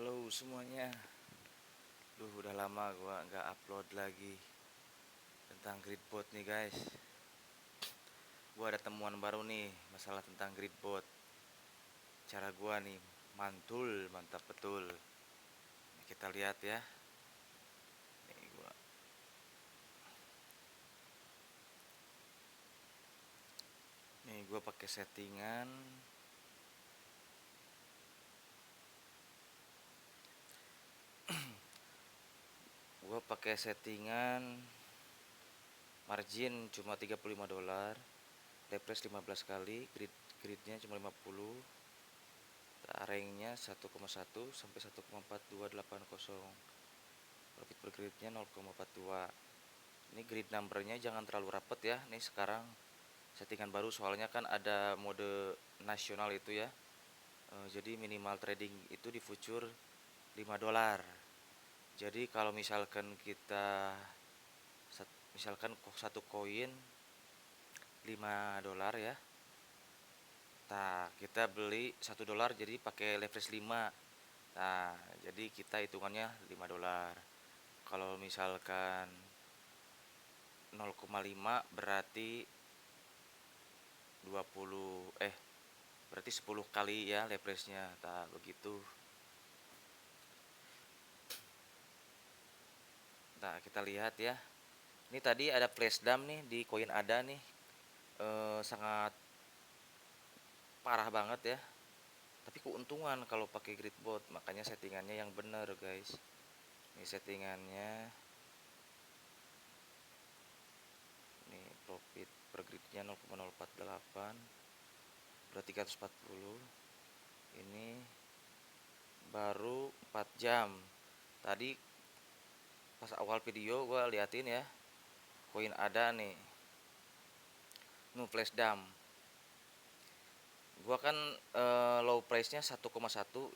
Halo semuanya. Udah lama gua nggak upload lagi tentang Gridbot nih guys. Gua ada temuan baru nih masalah tentang Gridbot. Cara gua nih mantul, mantap betul. Nih, kita lihat ya. Nih gua pakai settingan. Gua pakai settingan margin cuma $35, refresh 15 kali, gridnya cuma 50, ranknya 1,1 sampai 1,42280, profit per gridnya 0,42. Ini grid numbernya jangan terlalu rapet ya. Ini sekarang settingan baru soalnya kan ada mode nasional itu ya. Jadi minimal trading itu di future $5. Jadi kalau misalkan kita satu koin $5 ya. Nah, kita beli $1 jadi pakai leverage 5. Nah, jadi kita hitungannya $5. Kalau misalkan 0,5 berarti 10 kali ya leverage-nya. Nah, begitu. Nah, kita lihat ya. Ini tadi ada flash dump nih di koin ada nih. Sangat parah banget ya. Tapi keuntungan kalau pakai Gridbot, makanya settingannya yang benar, guys. Ini settingannya. Nih profit per gridnya 0,048 berarti 340. Ini baru 4 jam. Tadi pas awal video gua liatin ya, koin ada nih flash dump. Gua kan low price nya 1,1,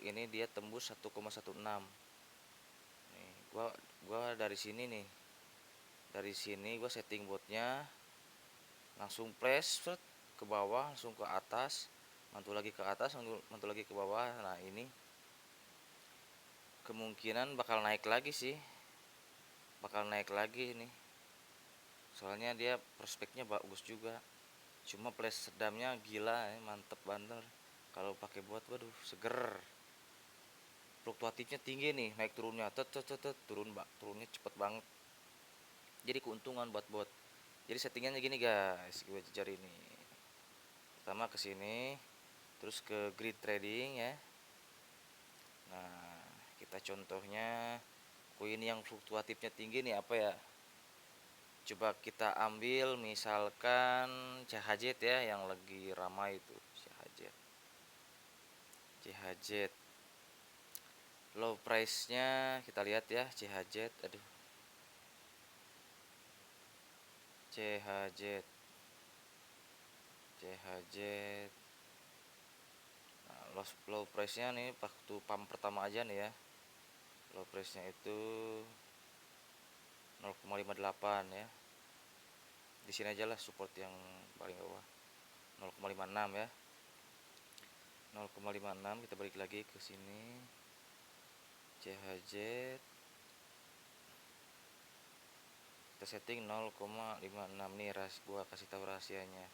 ini dia tembus 1,16. Nih gua dari sini nih, gua setting botnya langsung flash ke bawah, langsung ke atas, mantul lagi ke atas, mantul lagi ke bawah. Nah, ini kemungkinan bakal naik lagi sih, nih, soalnya dia prospeknya bagus juga. Cuma flash sedamnya gila ya, mantep banget. Kalau pakai bot, waduh, seger. Fluktuatifnya tinggi nih, naik turunnya turunnya cepet banget. Jadi keuntungan buat bot. Jadi settingannya gini guys, gue jajar ini. Pertama ke sini, terus ke grid trading ya. Nah, kita contohnya koin yang fluktuatifnya tinggi nih apa ya? Coba kita ambil misalkan CHZ ya, yang lagi ramai itu CHZ. Low price nya kita lihat ya, CHZ. CHZ. Nah, low price nya nih waktu pump pertama aja nih ya, low price nya itu 0,58 ya. Di sini aja lah support yang paling bawah, 0,56 ya. 0,56, kita balik lagi ke sini, CHZ, kita setting 0,56 nih. Gua kasih tahu rahasianya.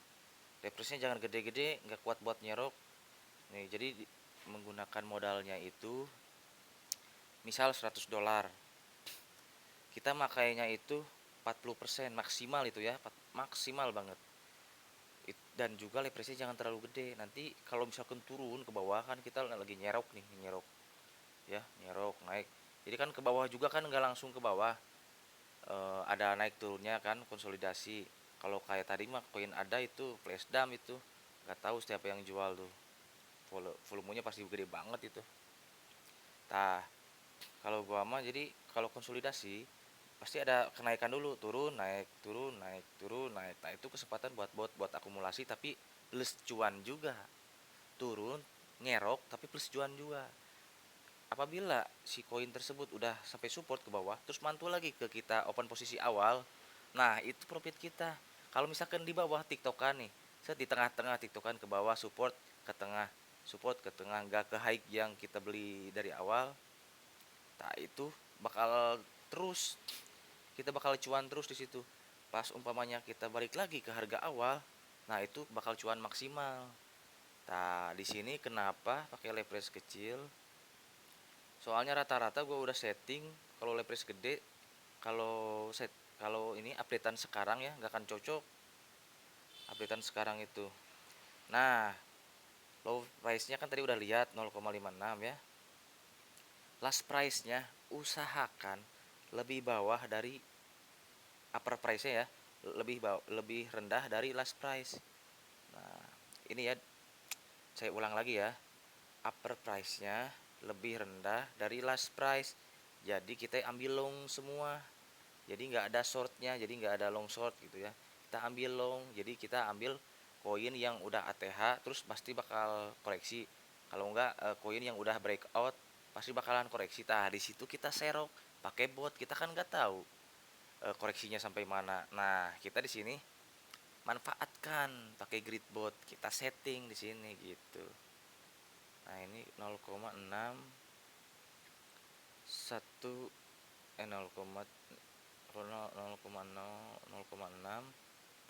Refresh-nya jangan gede-gede, nggak kuat buat nyerok nih. Jadi menggunakan modalnya itu misal $100, kita makainya itu 40% maksimal itu ya, maksimal banget. Dan juga leverage-nya jangan terlalu gede. Nanti kalau misalkan turun ke bawah kan kita lagi nyerok ya, nyerok naik. Jadi kan ke bawah juga kan nggak langsung ke bawah, ada naik turunnya kan, konsolidasi. Kalau kayak tadi mah koin ada itu flash dump, itu nggak tahu siapa yang jual tuh. Volumenya pasti gede banget itu. Nah, kalau gua mah jadi kalau konsolidasi pasti ada kenaikan dulu, turun naik, turun naik, turun naik. Nah, itu kesempatan buat akumulasi tapi plus cuan juga. Turun ngerok tapi plus cuan juga. Apabila si koin tersebut udah sampai support ke bawah, terus mantul lagi ke kita open posisi awal, nah itu profit kita. Kalau misalkan di bawah tiktokan nih, set di tengah-tengah tiktokan ke bawah, support ke tengah, nggak ke high yang kita beli dari awal, Nah, itu bakal terus, kita bakal cuan terus di situ. Pas umpamanya kita balik lagi ke harga awal, nah itu bakal cuan maksimal. Nah, di sini kenapa pakai leverage kecil? Soalnya rata-rata gue udah setting kalau leverage gede, kalau kalau ini updatean sekarang ya nggak akan cocok updatean sekarang itu. Nah, low price-nya kan tadi udah lihat 0,56 ya. Last price-nya usahakan lebih bawah dari upper price-nya ya, lebih rendah dari last price. Nah, ini ya saya ulang lagi ya. Upper price-nya lebih rendah dari last price. Jadi kita ambil long semua. Jadi nggak ada shortnya, jadi nggak ada long short gitu ya. Kita ambil long, jadi kita ambil koin yang udah ATH terus pasti bakal koreksi. Kalau enggak koin yang udah breakout pasti bakalan koreksi. Tah di situ kita serok pakai bot, kita kan nggak tahu koreksinya sampai mana. Nah, kita di sini manfaatkan pakai grid bot, kita setting di sini gitu. Nah, ini 0,6 1 0,6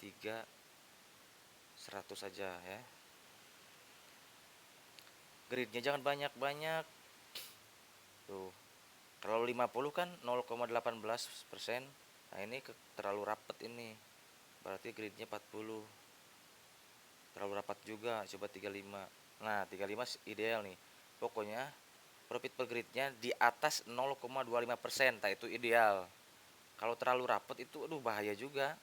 3 100 saja ya. Gridnya jangan banyak-banyak tuh. Kalau 50 kan 0,18%. Nah, ini terlalu rapet ini, berarti gridnya 40. Terlalu rapat juga, coba 35. Nah, 35 ideal nih. Pokoknya profit per gridnya di atas 0,25%. Nah, itu ideal. Kalau terlalu rapat itu aduh bahaya juga.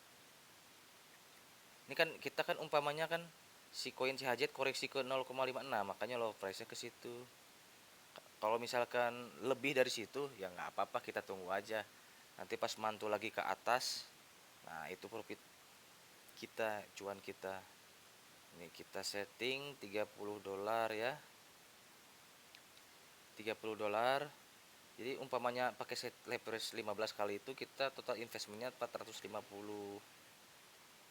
Ini kan kita kan umpamanya kan si koin CHZ koreksi ke 0,56, makanya low price-nya ke situ. Kalau misalkan lebih dari situ ya nggak apa-apa, kita tunggu aja. Nanti pas mantul lagi ke atas, nah itu profit kita, cuan kita. Ini kita setting $30 ya. $30. Jadi umpamanya pakai set leverage 15 kali itu kita total investmentnya 450.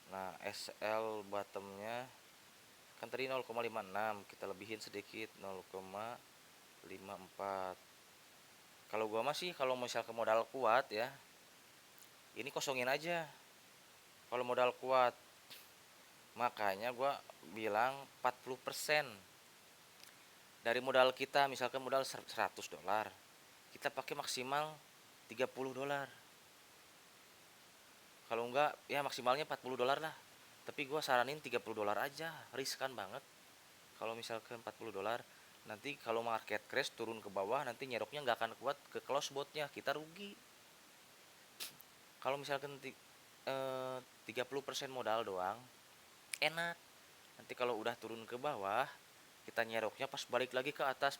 Nah, SL bottomnya kan tadi 0,56, kita lebihin sedikit 0,54. Kalau gua masih kalau misal ke modal kuat ya, ini kosongin aja. Kalau modal kuat, makanya gua bilang 40% dari modal kita, misalkan modal $100, kita pakai maksimal $30. Kalau enggak ya maksimalnya $40 lah. Tapi gua saranin $30 aja, riskan banget. Kalau misalkan $40, nanti kalau market crash turun ke bawah, nanti nyeroknya nggak akan kuat ke close botnya, kita rugi. Kalau misalkan 30% modal doang enak. Nanti kalau udah turun ke bawah, kita nyeroknya pas balik lagi ke atas,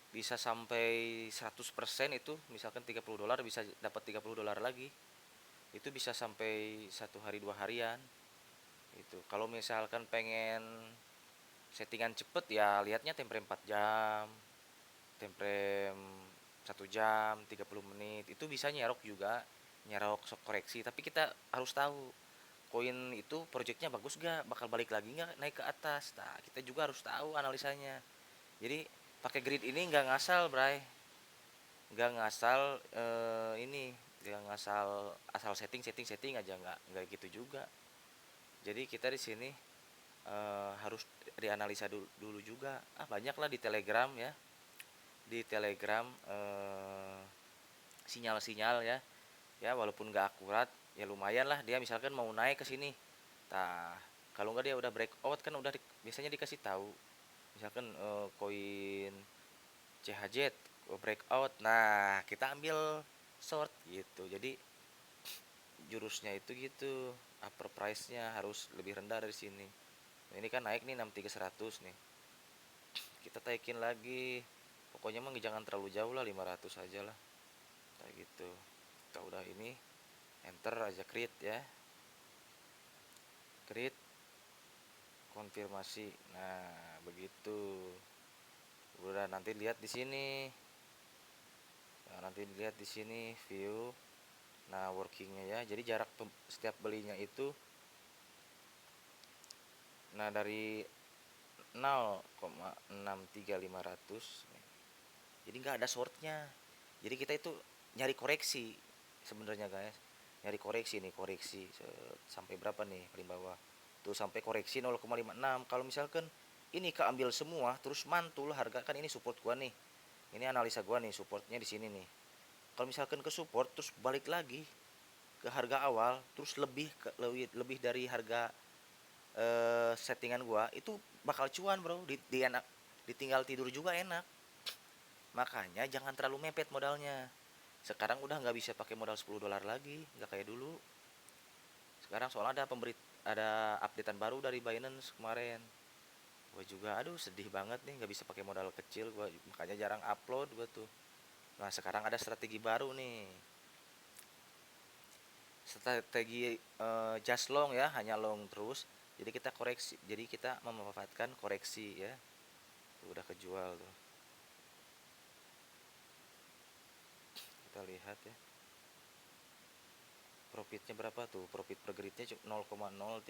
bisa sampai 100%. Itu misalkan $30 bisa dapat $30 lagi. Itu bisa sampai 1 hari 2 harian. Itu kalau misalkan pengen settingan cepet ya lihatnya time frame 4 jam, time frame 1 jam 30 menit itu bisa nyerok juga, nyerok sok koreksi. Tapi kita harus tahu koin itu projectnya bagus gak, bakal balik lagi nggak naik ke atas. Nah, kita juga harus tahu analisanya. Jadi pakai grid ini nggak ngasal, Bray. Nggak ngasal ini, nggak ngasal asal setting setting setting aja, nggak gitu juga. Jadi kita di sini harus dianalisa dulu juga. Banyak lah di Telegram ya, di Telegram sinyal-sinyal ya, ya walaupun nggak akurat ya lumayan lah. Dia misalkan mau naik ke sini, nah kalau nggak dia udah breakout kan udah biasanya dikasih tahu. Misalkan koin CHZ breakout, nah kita ambil short gitu. Jadi jurusnya itu gitu, upper price nya harus lebih rendah dari sini. Nah, ini kan naik nih 63.100 nih, kita taikin lagi. Pokoknya mah jangan terlalu jauh lah, 500 aja lah kayak gitu. Kita udah ini enter aja create ya, create konfirmasi. Nah begitu, udah nanti lihat di sini. Nah, nanti dilihat di sini view. Nah, workingnya ya. Jadi jarak setiap belinya itu, nah dari 0,63500. jadi nggak ada shortnya. Jadi kita itu nyari koreksi sebenarnya guys, nyari koreksi nih, koreksi sampai berapa nih paling bawah tuh, sampai koreksi 0,56. Kalau misalkan ini keambil semua terus mantul harga, kan ini support gua nih, ini analisa gua nih, supportnya di sini nih. Kalau misalkan ke support terus balik lagi ke harga awal, terus lebih dari harga settingan gua, itu bakal cuan bro, di enak, ditinggal tidur juga enak. Makanya jangan terlalu mepet modalnya. Sekarang udah nggak bisa pakai modal $10 lagi, nggak kayak dulu. Sekarang soalnya ada updatean baru dari Binance kemarin. Gue juga aduh sedih banget nih nggak bisa pakai modal kecil, gue makanya jarang upload gue tuh. Nah sekarang ada strategi baru nih, strategi just long ya, hanya long terus. Jadi kita koreksi, jadi kita memanfaatkan koreksi ya. Tuh, udah kejual tuh, kita lihat ya profitnya berapa tuh, profit per gridnya 0,039.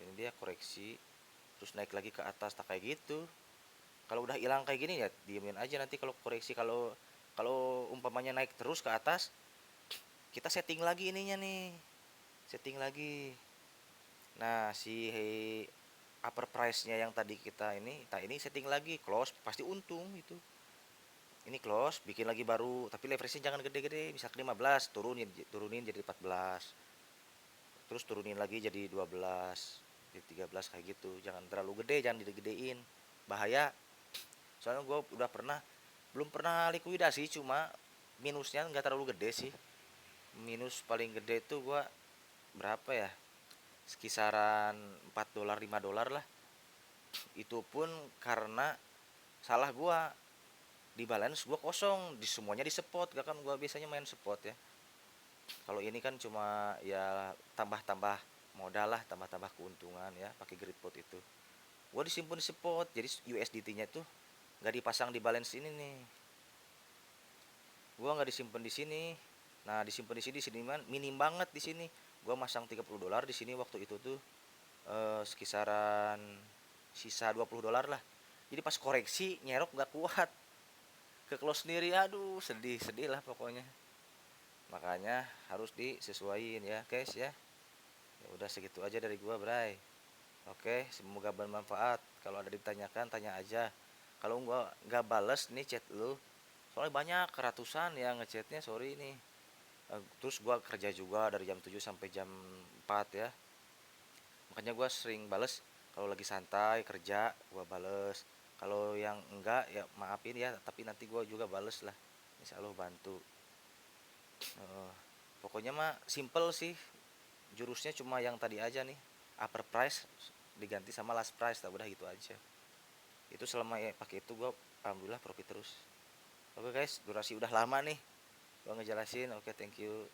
Ini dia koreksi terus naik lagi ke atas, tak kayak gitu. Kalau udah hilang kayak gini ya diemin aja, nanti kalau koreksi, kalau kalau umpamanya naik terus ke atas, kita setting lagi ininya nih, setting lagi. Nah si upper price nya yang tadi kita ini, tak ini setting lagi close, pasti untung itu. Ini close bikin lagi baru, tapi leverage nya jangan gede-gede, misalkan 15, turunin jadi 14, terus turunin lagi jadi 12, jadi 13 kayak gitu. Jangan terlalu gede, jangan gede-gedein, bahaya. Soalnya gue udah pernah, belum pernah likuidasi, cuma minusnya nggak terlalu gede sih. Minus paling gede itu gue berapa ya, sekisaran $4 $5 lah. Itu pun karena salah gue, di balance gue kosong, di semuanya di spot, gak kan gue biasanya main spot ya. Kalau ini kan cuma ya tambah-tambah modal lah, tambah-tambah keuntungan ya pakai grid pot itu. Gue disimpan di spot, jadi USDT-nya tuh nggak dipasang di balance ini nih. Gue nggak disimpan di sini. Nah disimpan di sini minim banget di sini. Gue masang $30 di sini waktu itu tuh, sekisaran sisa $20 lah. Jadi pas koreksi nyerok nggak kuat, ke close sendiri, aduh sedih sedih lah pokoknya. Makanya harus disesuaiin ya guys ya. Ya udah segitu aja dari gua Bray. Oke, semoga bermanfaat. Kalau ada ditanyakan tanya aja. Kalau gua nggak bales nih chat lu, soalnya banyak ratusan yang ngechatnya, sorry nih. Terus gua kerja juga dari jam 7 sampai jam 4 ya. Makanya gua sering bales kalau lagi santai kerja, gua bales. Kalau yang enggak ya maafin ya, tapi nanti gua juga bales lah. Insya Allah bantu. Uh, Pokoknya mah simple sih, jurusnya cuma yang tadi aja nih, upper price diganti sama last price, tak udah gitu aja. Itu selama ya pakai itu gue alhamdulillah profit terus. Oke guys, durasi udah lama nih gue ngejelasin. Oke, thank you.